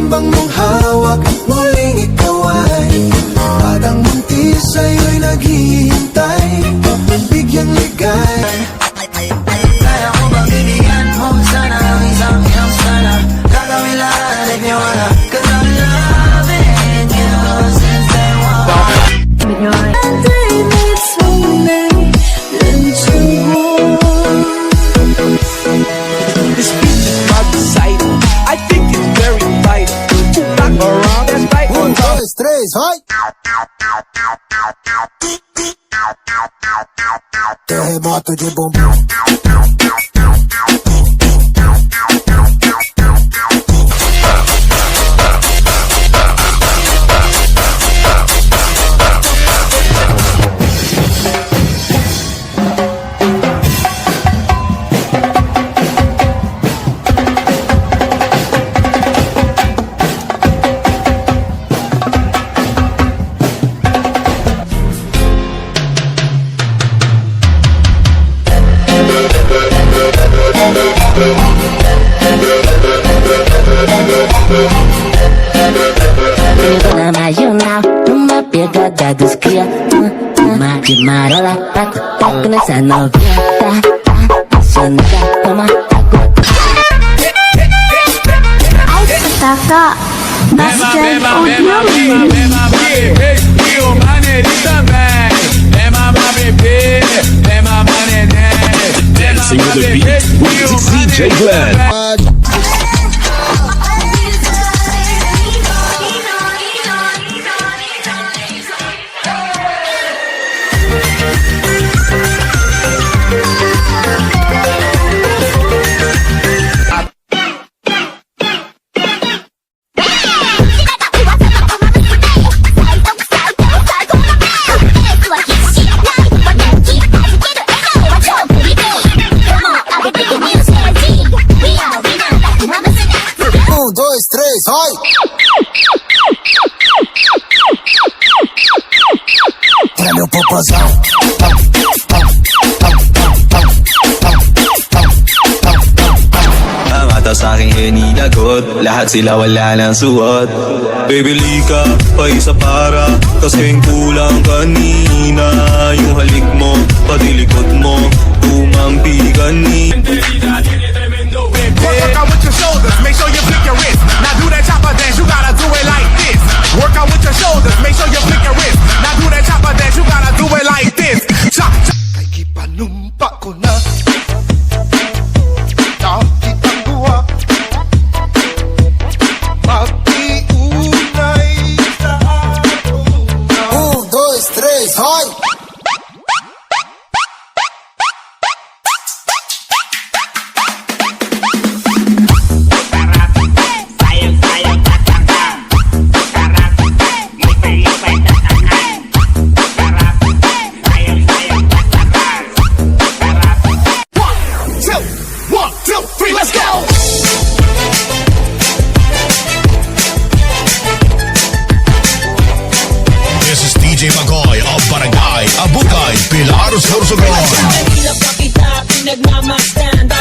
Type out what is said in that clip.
bang mong hawak, muling ikaw ay parang munti sa'yo'y naghihintay, bigyang ligay. Kaya ko bang bibigyan mo sana ang isang iyong sana, gagawin lahat if you wanna, 'cause I'm loving you since day one. This beat is about the sight. I think it's very vital. Back around, that's right. 1, 2, 3, hoy! Terremoto de bumbum. You now, numa pegada dos cria, uma de marola, tá nessa novinha, tá apaixonada, toma água. Taka, Bastian Audio. E o maneirinho também. É mamá bebê, é mamá neném. Dancing with the beat with DJ Glenn. Sai! Pra meu popozão. Ang ata sa'king hinilagot, lahat sila wala ng suot. Baby lika, pa isa para, kasing kulang kanina. Yung halik mo, pati likod mo, tumampi kanina. Work out with your shoulders, make sure you flick your wrist. Now do that chopper dance, you gotta do it like this. Work out with your shoulders, make sure you flick your wrist. Now do that chopper dance, you gotta do it like this. Chop, chop. Kay kipanumpa ko na. Nakitang buwa. Magtiunay sa ato na. 1, 2, 3, hoy! Abukay, Pilar Sorsogon. Sa kanila pa kita pinagmamasdan.